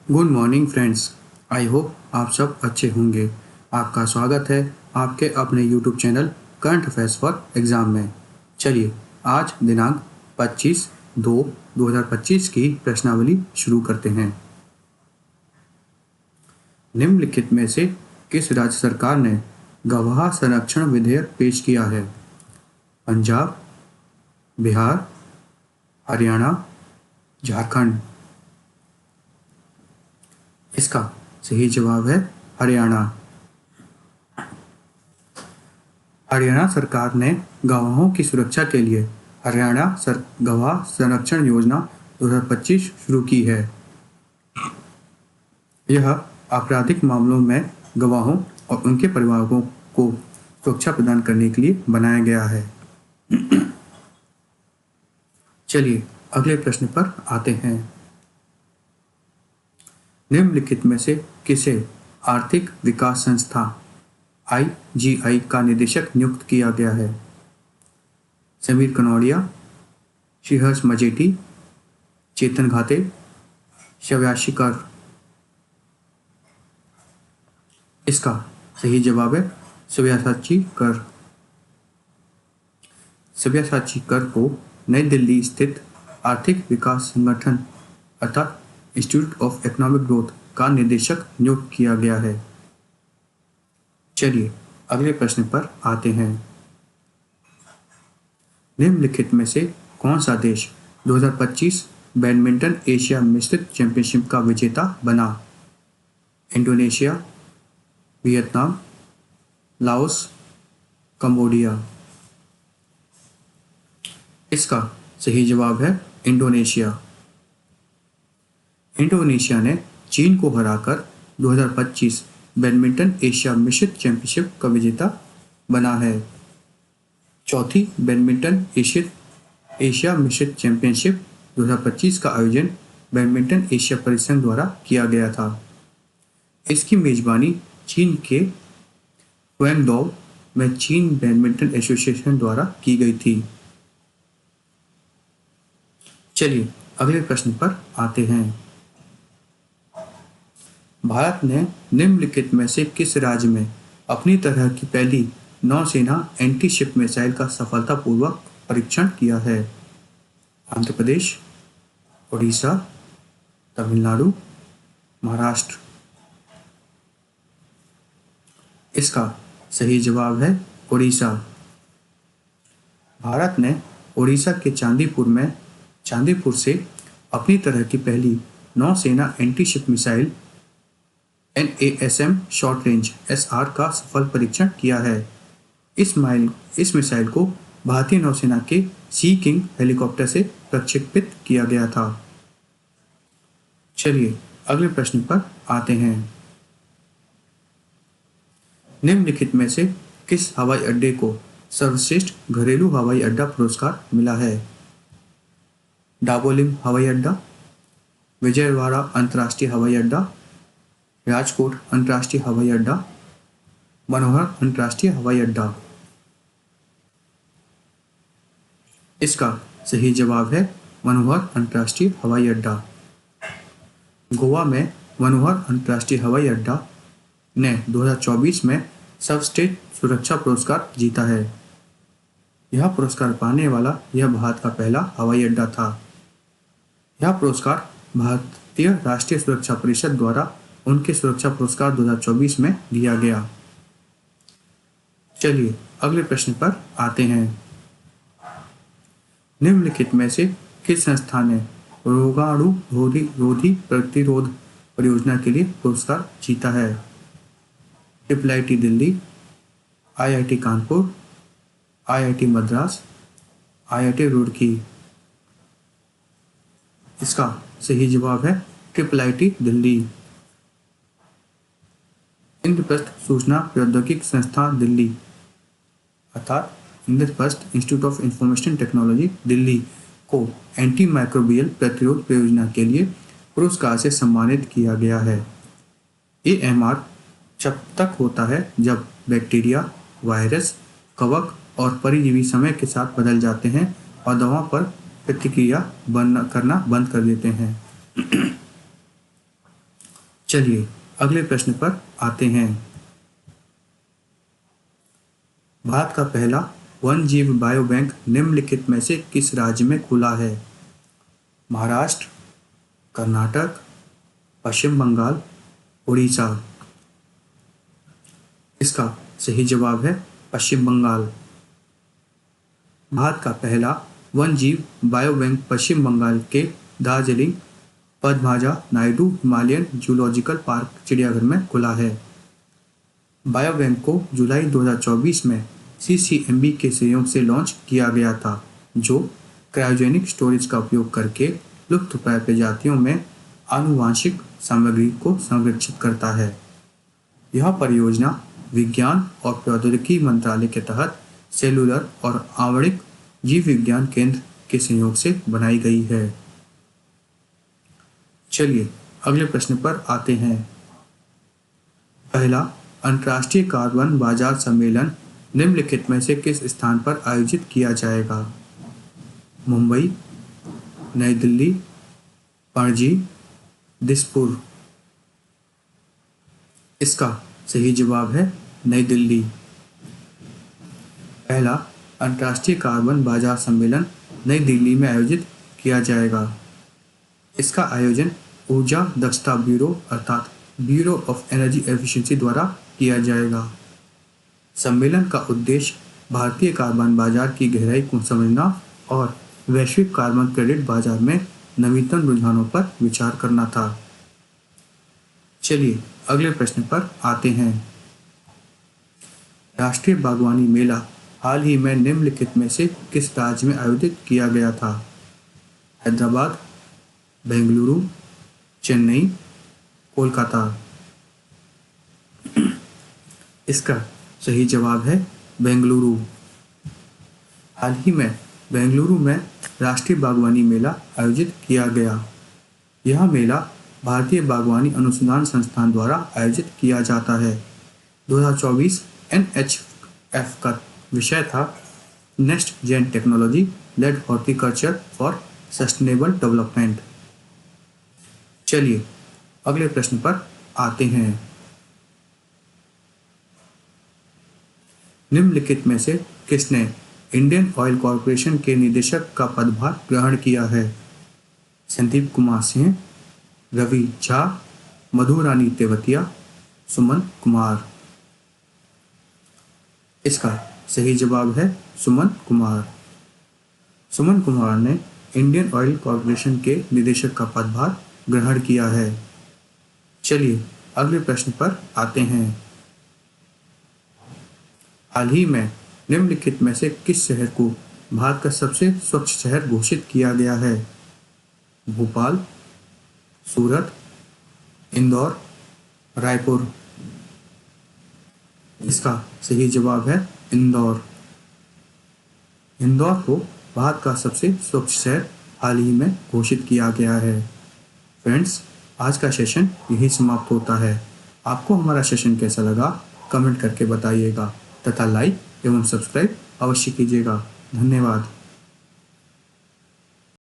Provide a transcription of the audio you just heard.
Good morning friends. I hope आप सब अच्छे होंगे। आपका स्वागत है आपके अपने YouTube channel current affairs for exam में। चलिए आज दिनांक 25/2/2025 की प्रश्नावली शुरू करते हैं। निम्नलिखित में से किस राज्य सरकार ने गवाह संरक्षण विधेयक पेश किया है? पंजाब, बिहार, हरियाणा, झारखंड। इसका सही जवाब है हरियाणा। हरियाणा सरकार ने गवाहों की सुरक्षा के लिए हरियाणा गवाह संरक्षण योजना 2025 शुरू की है। यह आपराधिक मामलों में गवाहों और उनके परिवारों को सुरक्षा प्रदान करने के लिए बनाया गया है। चलिए अगले प्रश्न पर आते हैं। निम्नलिखित में से किसे आर्थिक विकास संस्था IGI का निदेशक नियुक्त किया गया है? समीर कनौडिया, श्रीहर्ष मजेठी, चेतन घाटे, सव्यासाची कर। इसका सही जवाब है सव्यासाची कर। सव्यासाची कर को नई दिल्ली स्थित आर्थिक विकास संगठन अर्थात इंस्टीट्यूट ऑफ इकोनॉमिक ग्रोथ का निदेशक नियुक्त किया गया है। चलिए अगले प्रश्न पर आते हैं। निम्नलिखित में से कौन सा देश 2025 बैडमिंटन एशिया मिश्रित चैंपियनशिप का विजेता बना? Indonesia, Vietnam, Laos, Cambodia. इसका सही जवाब है इंडोनेशिया। इंडोनेशिया ने चीन को हराकर 2025 बैडमिंटन एशिया मिश्रित चैंपियनशिप का विजेता बना है। चौथी बैडमिंटन एशिया मिश्रित चैंपियनशिप 2025 का आयोजन बैडमिंटन एशिया परिसंघ द्वारा किया गया था। इसकी मेजबानी चीन के ग्वांगडोउ में चीन बैडमिंटन एसोसिएशन द्वारा की गई थी। चलिए अगले प्रश्न पर आते हैं। भारत ने निम्नलिखित में से किस राज्य में अपनी तरह की पहली नौसेना एंटी शिप मिसाइल का सफलतापूर्वक परीक्षण किया है? आंध्र प्रदेश, उड़ीसा, तमिलनाडु, महाराष्ट्र। इसका सही जवाब है उड़ीसा। भारत ने उड़ीसा के चांदीपुर से अपनी तरह की पहली नौसेना anti ship missile NASM short range SR का सफल परीक्षण किया है। इस मिसाइल को भारतीय नौसेना के सी किंग हेलीकॉप्टर से प्रक्षेपित किया गया था। चलिए अगले प्रश्न पर आते हैं। निम्नलिखित में से किस हवाई अड्डे को सर्वश्रेष्ठ घरेलू हवाई अड्डा पुरस्कार मिला है? डाबोलिम हवाई अड्डा, विजयवाड़ा अंतर्राष्ट्रीय हवाई अड्डा, राजकोट अंतर्राष्ट्रीय हवाई अड्डा, मनोहर अंतर्राष्ट्रीय हवाई अड्डा। इसका सही जवाब है मनोहर अंतर्राष्ट्रीय हवाई अड्डा। गोवा में मनोहर अंतर्राष्ट्रीय हवाई अड्डा ने 2024 में सर्वश्रेष्ठ सुरक्षा पुरस्कार जीता है। यह पुरस्कार पाने वाला यह भारत का पहला हवाई अड्डा था। यह पुरस्कार भारतीय राष्ट्रीय सुरक्षा परिषद द्वारा उनके सुरक्षा पुरस्कार 2024 में दिया गया। चलिए अगले प्रश्न पर आते हैं। निम्नलिखित में से किस संस्था ने रोगाणु रोधी प्रतिरोध परियोजना के लिए पुरस्कार जीता है? IIT Delhi, IIT Kanpur, IIT Madras, IIT Roorkee. इसका सही जवाब है IIT दिल्ली। इंद्रप्रस्थ सूचना प्रौद्योगिकी संस्थान दिल्ली अर्थात Indraprastha institute of information technology Delhi को एंटी माइक्रोबियल प्रतिरोध परियोजना के लिए पुरस्कार से सम्मानित किया गया है। AMR जब तक होता है जब बैक्टीरिया, वायरस, कवक और परजीवी समय के साथ बदल जाते हैं और दवा पर प्रतिक्रिया करना बंद कर देते हैं। चलिए अगले प्रश्न पर आते हैं। भारत का पहला वन जीव बायो बैंक निम्नलिखित में से किस राज्य में खुला है? महाराष्ट्र, कर्नाटक, पश्चिम बंगाल, उड़ीसा। इसका सही जवाब है पश्चिम बंगाल। भारत का पहला वन जीव बायो बैंक पश्चिम बंगाल के Darjeeling Padmaja Naidu Himalayan zoological park चिड़ियाघर में खुला है। बायो बैंक को जुलाई 2024 में CCMB के सहयोग से लॉन्च किया गया था, जो क्रायोजेनिक स्टोरेज का उपयोग करके लुप्तप्राय प्रजातियों में आनुवांशिक सामग्री को संरक्षित करता है। यह परियोजना विज्ञान और प्रौद्योगिकी मंत्रालय के तहत सेलुलर और आणविक जीव विज्ञान केंद्र के सहयोग से बनाई गई है। चलिए अगले प्रश्न पर आते हैं। पहला अंतर्राष्ट्रीय कार्बन बाजार सम्मेलन निम्नलिखित में से किस स्थान पर आयोजित किया जाएगा? मुंबई, नई दिल्ली, पणजी, दिसपुर। इसका सही जवाब है नई दिल्ली। पहला अंतर्राष्ट्रीय कार्बन बाजार सम्मेलन नई दिल्ली में आयोजित किया जाएगा। इसका आयोजन ऊर्जा दक्षता ब्यूरो अर्थात ब्यूरो ऑफ एनर्जी एफिशिएंसी द्वारा किया जाएगा। सम्मेलन का उद्देश्य भारतीय कार्बन बाजार की गहराई को समझना और वैश्विक कार्बन क्रेडिट बाजार में नवीनतम रुझानों पर विचार करना था। चलिए अगले प्रश्न पर आते हैं। राष्ट्रीय बागवानी मेला हाल ही में निम्नलिखित में से किस राज्य में आयोजित किया गया था? हैदराबाद, बेंगलुरु, चेन्नई, कोलकाता। इसका सही जवाब है बेंगलुरु। हाल ही में बेंगलुरु में राष्ट्रीय बागवानी मेला आयोजित किया गया। यह मेला भारतीय बागवानी अनुसंधान संस्थान द्वारा आयोजित किया जाता है। 2024 NHF का विषय था next gen technology led horticulture for sustainable development. चलिए अगले प्रश्न पर आते हैं। निम्नलिखित में से किसने इंडियन ऑयल कॉरपोरेशन के निदेशक का पदभार ग्रहण किया है? संदीप कुमार सिंह, रवि झा, मधुरानी तेवतिया, सुमन कुमार। इसका सही जवाब है सुमन कुमार। सुमन कुमार ने इंडियन ऑयल कॉरपोरेशन के निदेशक का पदभार ग्रहण किया है। चलिए अगले प्रश्न पर आते हैं। हाल ही में निम्नलिखित में से किस शहर को भारत का सबसे स्वच्छ शहर घोषित किया गया है? भोपाल, सूरत, इंदौर, रायपुर। इसका सही जवाब है इंदौर। इंदौर को भारत का सबसे स्वच्छ शहर हाल ही में घोषित किया गया है। फ्रेंड्स, आज का सेशन यही समाप्त होता है। आपको हमारा सेशन कैसा लगा कमेंट करके बताइएगा तथा लाइक एवं सब्सक्राइब अवश्य कीजिएगा। धन्यवाद।